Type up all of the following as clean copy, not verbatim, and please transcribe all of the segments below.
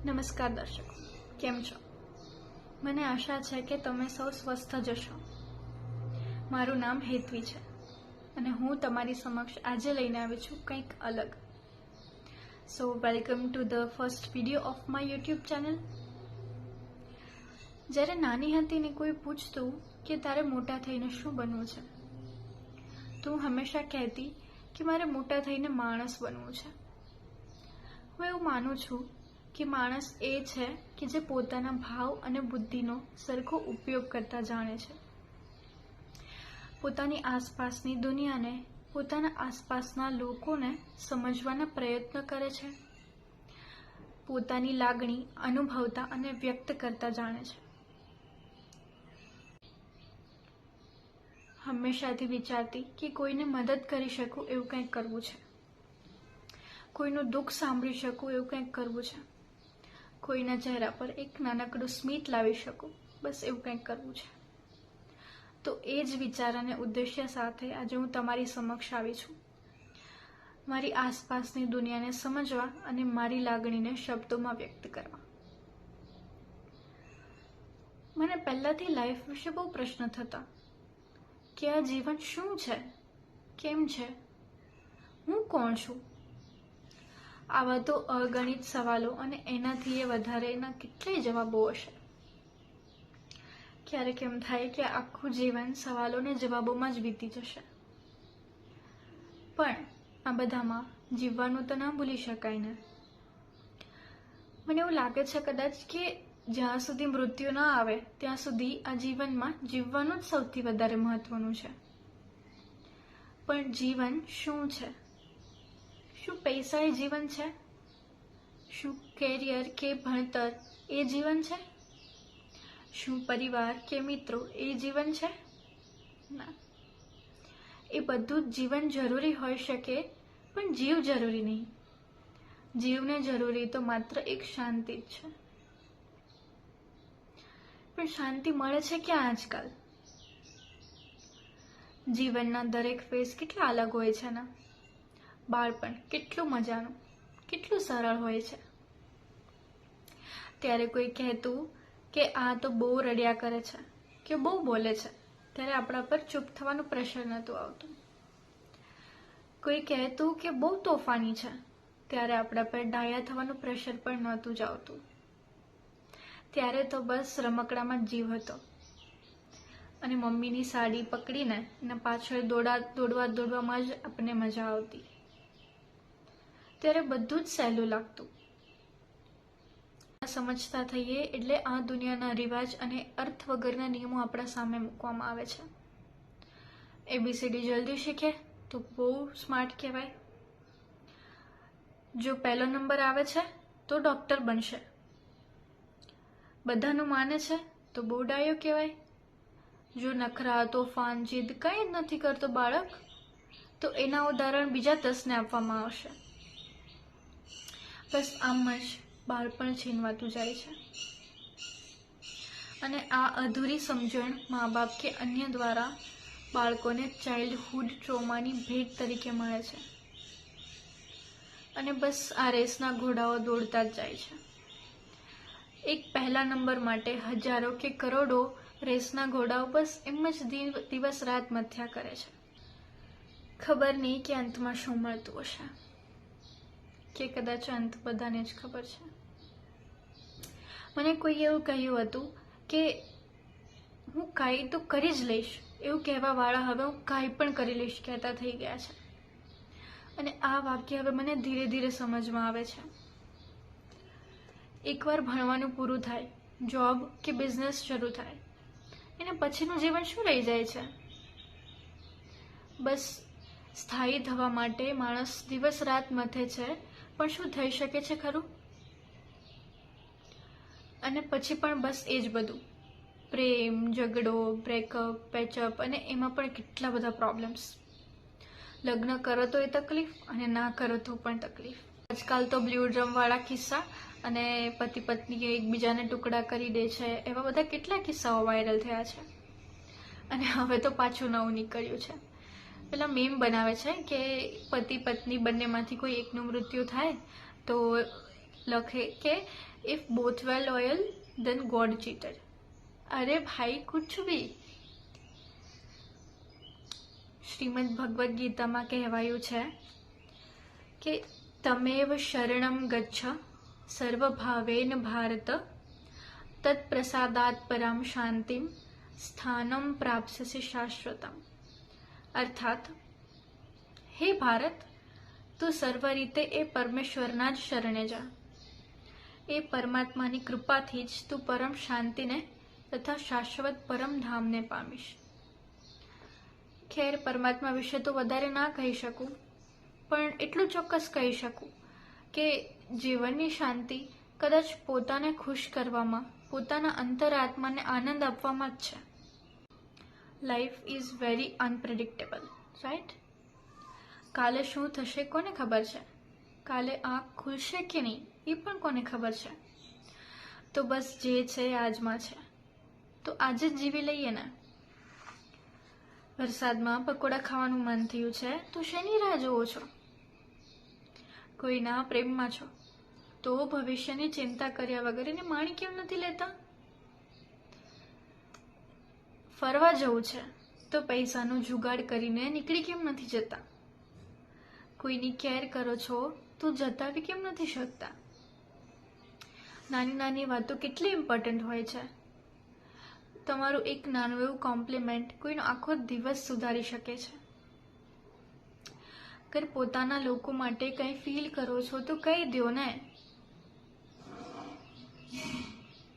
નમસ્કાર દર્શકો, કેમ છો? મને આશા છે કે તમે સૌ સ્વસ્થ જ હશો. મારું નામ હેતવી છે અને હું તમારી સમક્ષ આજે લઈને આવી છું કંઈક અલગ. સો welcome to the first video off my YouTube channel. જ્યારે નાની હતી ને કોઈ પૂછતું કે તારે મોટા થઈને શું બનવું છે, તો હું હંમેશા કહેતી કે મારે મોટા થઈને માણસ બનવું છે. હું એવું માનું છું કે માણસ એ છે કે જે પોતાના ભાવ અને બુદ્ધિનો સરખો ઉપયોગ કરતા જાણે છે. પોતાની આસપાસની દુનિયાને, પોતાના આસપાસના લોકોને સમજવાના પ્રયત્ન કરે છે. પોતાની લાગણી અનુભવતા અને વ્યક્ત કરતા જાણે છે. હંમેશાથી વિચારતી કે કોઈને મદદ કરી શકું એવું કંઈક કરવું છે. કોઈનું દુઃખ સાંભળી શકું એવું કંઈક કરવું છે. કોઈના ચહેરા પર એક નાનકડું સ્મિત લાવી શકું, બસ એવું કંઈક કરવું છે. તો એ જ વિચાર અને ઉદ્દેશ્ય સાથે આજે હું તમારી સમક્ષ આવી છું. મારી આસપાસની દુનિયાને સમજવા અને મારી લાગણીને શબ્દોમાં વ્યક્ત કરવા. મને પહેલાથી લાઈફ વિશે બહુ પ્રશ્ન થતા કે આ જીવન શું છે, કેમ છે, હું કોણ છું. આવા તો અગણિત સવાલો અને એનાથી વધારેના કેટલાય જવાબો હશે. ક્યારેક એમ થાય કે આખું જીવન સવાલોને જવાબોમાં જ વીતી જશે. પણ આ બધામાં જીવવાનું તો ના ભૂલી શકાય ને. મને એવું લાગે છે કદાચ કે જ્યાં સુધી મૃત્યુ ના આવે ત્યાં સુધી આ જીવનમાં જીવવાનું જ સૌથી વધારે મહત્વનું છે. પણ જીવન શું છે? શું પૈસા એ જીવન છે? શું કેરિયર કે ભણતર એ જીવન છે? શું પરિવાર કે મિત્રો એ જીવન છે? ના. એ બધું જ જીવન જરૂરી હોઈ શકે, પણ જીવ જરૂરી નહીં. જીવને જરૂરી તો માત્ર એક શાંતિ જ છે. પણ શાંતિ મળે છે ક્યાં આજકાલ? જીવનના દરેક ફેઝ કેટલા અલગ હોય છે ને. બાળપણ કેટલું મજાનું, કેટલું સરળ હોય છે. ત્યારે કોઈ કહેતું કે આ તો બહુ રડ્યા કરે છે કે બહુ બોલે છે, ત્યારે આપણા પર ચૂપ થવાનું પ્રેશર નહોતું આવતું. કોઈ કહેતું કે બહુ તોફાની છે, ત્યારે આપણા પર ડાયા થવાનું પ્રેશર પણ નહોતું જ આવતું. ત્યારે તો બસ રમકડામાં જ જીવ હતો અને મમ્મીની સાડી પકડીને એના પાછળ દોડવામાં જ આપણને મજા આવતી. ત્યારે બધું જ સહેલું લાગતું. સમજતા થઈએ એટલે આ દુનિયાના રિવાજ અને અર્થ વગરના નિયમો આપણા સામે મૂકવામાં આવે છે. ABCD જલ્દી શીખે તો બહુ સ્માર્ટ કહેવાય. જો પહેલો નંબર આવે છે તો ડોક્ટર બનશે. બધાનું માને છે તો બહુ ડાયો કહેવાય. જો નખરા, તોફાન, જીદ કંઈ જ નથી કરતો બાળક, તો એના ઉદાહરણ બીજા 10ને આપવામાં આવશે. બસ આમ જ બાળપણ છીનવાતું જાય છે. અને આ અધૂરી સમજણ મા બાપ કે અન્ય દ્વારા બાળકોને ચાઇલ્ડહુડ ટ્રોમાની ભેટ તરીકે મળે છે. અને બસ આ રેસના ઘોડાઓ દોડતા જ જાય છે. એક પહેલા નંબર માટે હજારો કે કરોડો રેસના ઘોડાઓ બસ એમ જ દિવસ રાત મથ્યા કરે છે. ખબર નહીં કે અંતમાં શું મળતું હશે, કે કદાચ અંત બધાને જ ખબર છે. મને કોઈ એવું કહ્યું હતું કે હું કાંઈ તો કરી જ લઈશ, એવું કહેવા વાળા હવે હું કાંઈ પણ કરી લઈશ કહેતા થઈ ગયા છે. અને આ વાક્ય હવે મને ધીરે ધીરે સમજમાં આવે છે. એકવાર ભણવાનું પૂરું થાય, જોબ કે બિઝનેસ શરૂ થાય, એના પછીનું જીવન શું રહી જાય છે? બસ સ્થાયી થવા માટે માણસ દિવસ રાત મથે છે, પણ શું થઈ શકે છે ખરું? અને પછી પણ બસ એ જ બધું, પ્રેમ, ઝઘડો, બ્રેકઅપ, પેચઅપ, અને એમાં પણ કેટલા બધા પ્રોબ્લેમ્સ. લગ્ન કરો તો એ તકલીફ અને ના કરો તો પણ તકલીફ. આજકાલ તો બ્લુ ડ્રમ વાળા કિસ્સા અને પતિ પત્ની એકબીજાને ટુકડા કરી દે છે, એવા બધા કેટલા કિસ્સાઓ વાયરલ થયા છે. અને હવે તો પાછું નવું નીકળ્યું છે. પેલા મીમ બનાવે છે કે પતિ પત્ની બંનેમાંથી કોઈ એકનું મૃત્યુ થાય તો લખે કે if both were loyal then God cheated. અરે ભાઈ કુછ ભી. શ્રીમદ ભગવદ્ ગીતામાં કહેવાયું છે કે તમેવ શરણમ ગચ્છ સર્વભાવેન ભારત તત્પ્રસાદાત પરામ શાંતિમ સ્થાનમ પ્રાપ્સ્યસि શાશ્વતમ. અર્થાત, હે ભારત, તું સર્વ રીતે એ પરમેશ્વરના જ શરણે જા. એ પરમાત્માની કૃપાથી જ તું પરમ શાંતિને તથા શાશ્વત પરમધામને પામીશ. ખેર, પરમાત્મા વિશે તો વધારે ના કહી શકું, પણ એટલું ચોક્કસ કહી શકું કે જીવનની શાંતિ કદાચ પોતાને ખુશ કરવામાં, પોતાના અંતરાત્માને આનંદ આપવામાં જ છે. Life is very unpredictable, right? કાલે શું થશે કોને ખબર છે? કાલે આંખ ખુલશે કે નહીં એ પણ કોને ખબર છે? તો બસ જે છે આજમાં છે, તો આજે જ જીવી લઈએ ને. વરસાદમાં પકોડા ખાવાનું મન થયું છે તો શેની રાહ જોવો છો? કોઈના પ્રેમમાં છો તો ભવિષ્યની ચિંતા કર્યા વગર એને માણી કેમ નથી લેતા? ફરવા જવું છે તો પૈસાનો જુગાડ કરીને નીકળી કેમ નથી જતા? કોઈની કેર કરો છો તો જતા બી કેમ નથી શકતા? નાની નાની વાતો કેટલી ઇમ્પોર્ટન્ટ હોય છે. તમારું એક નાનું એવું કોમ્પ્લિમેન્ટ કોઈનો આખો દિવસ સુધારી શકે છે. અગર પોતાના લોકો માટે કંઈ ફીલ કરો છો તો કહી દો ને.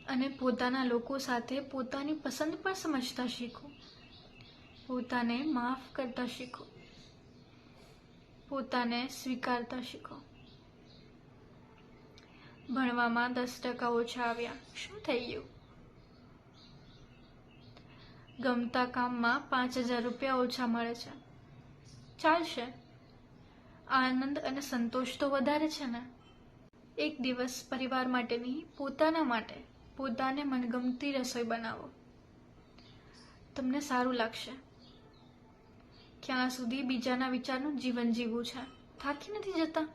અને પોતાના લોકો સાથે પોતાની પસંદ પણ સમજતા શીખો. પોતાને માફ કરતા શીખો. પોતાને સ્વીકારતા શીખો. ભણવામાં 10% ઓછા આવ્યા, શું થઈ ગયું? ગમતા કામમાં 5000 રૂપિયા ઓછા મળે છે, ચાલશે. આનંદ અને સંતોષ તો વધારે છે ને. એક દિવસ પરિવાર માટે નહીં, પોતાના માટે પોતાને મનગમતી રસોઈ બનાવો. તમને સારું લાગશે. ક્યાં સુધી બીજાના વિચારનું જીવન જીવવું છે? થાકી નથી જતા?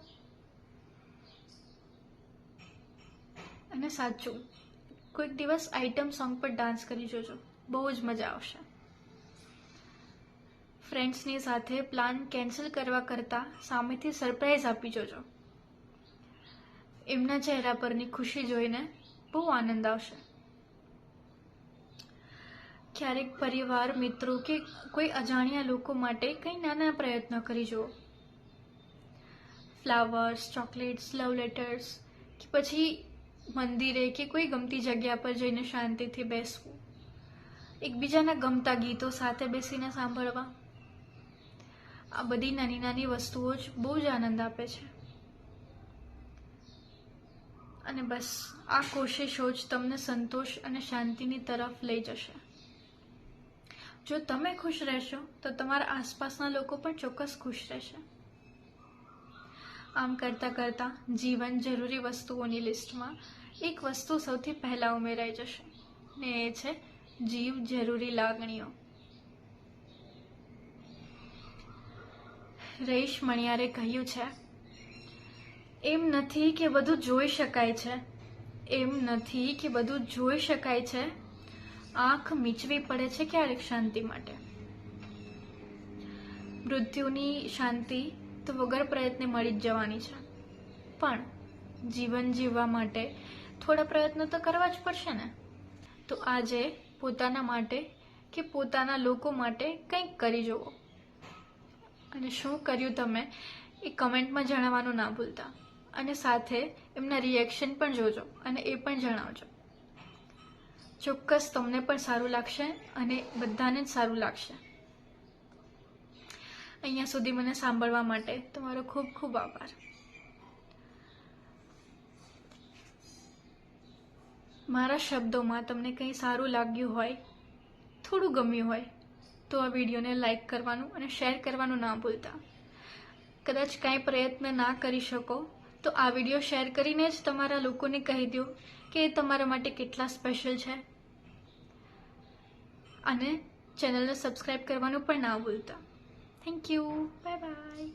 અને સાચું, કોઈક દિવસ આઇટમ સોંગ પર ડાન્સ કરી જોજો, બહુ જ મજા આવશે. ફ્રેન્ડ્સની સાથે પ્લાન કેન્સલ કરવા કરતાં સામેથી સરપ્રાઈઝ આપી જોજો. એમના ચહેરા પરની ખુશી જોઈને બહુ આનંદ આવશે. ક્યારેક પરિવાર, મિત્રો કે કોઈ અજાણ્યા લોકો માટે કંઈ નાના પ્રયત્નો કરી જુઓ. ફ્લાવર્સ, ચોકલેટ્સ, લવ લેટર્સ, કે પછી મંદિરે કે કોઈ ગમતી જગ્યા પર જઈને શાંતિથી બેસવું. એકબીજાના ગમતા ગીતો સાથે બેસીને સાંભળવા. આ બધી નાની નાની વસ્તુઓ જ બહુ જ આનંદ આપે છે. અને બસ આ કોશિશો જ તમને સંતોષ અને શાંતિની તરફ લઈ જશે. જો તમે ખુશ રહેશો તો તમારા આસપાસના લોકો પણ ચોક્કસ ખુશ રહેશે. આમ કરતાં કરતાં જીવન જરૂરી વસ્તુઓની લિસ્ટમાં એક વસ્તુ સૌથી પહેલા ઉમેરાઈ જશે, ને એ છે જીવ જરૂરી લાગણીઓ. રઈશ મણિયારે કહ્યું છે, એમ નથી કે બધું જોઈ શકાય છે, એમ નથી કે બધું જોઈ શકાય છે, આંખ મીચવી પડે છે ક્યારેક શાંતિ માટે. મૃત્યુની શાંતિ તો વગર પ્રયત્ને મળી જ જવાની છે, પણ જીવન જીવવા માટે થોડા પ્રયત્નો તો કરવા જ પડશે ને. તો આજે પોતાના માટે કે પોતાના લોકો માટે કંઈક કરી જુઓ. અને શું કર્યું તમે એ કમેન્ટમાં જણાવવાનું ના ભૂલતા. અને સાથે એમના રિએક્શન પણ જોજો અને એ પણ જણાવજો. ચોક્કસ તમને પણ સારું લાગશે અને બધાને જ સારું લાગશે. અહીંયા સુધી મને સાંભળવા માટે તમારો ખૂબ ખૂબ આભાર. મારા શબ્દોમાં તમને કંઈ સારું લાગ્યું હોય, થોડું ગમ્યું હોય, તો આ વિડીયોને લાઈક કરવાનું અને શેર કરવાનું ના ભૂલતા. કદાચ કાંઈ પ્રયત્ન ના કરી શકો તો આ વિડીયો શેર કરીને જ તમારા લોકોને કહી દો કે એ તમારા માટે કેટલા સ્પેશિયલ છે. અને ચેનલને સબસ્ક્રાઈબ કરવાનું પણ ના ભૂલતા. Thank you. Bye bye.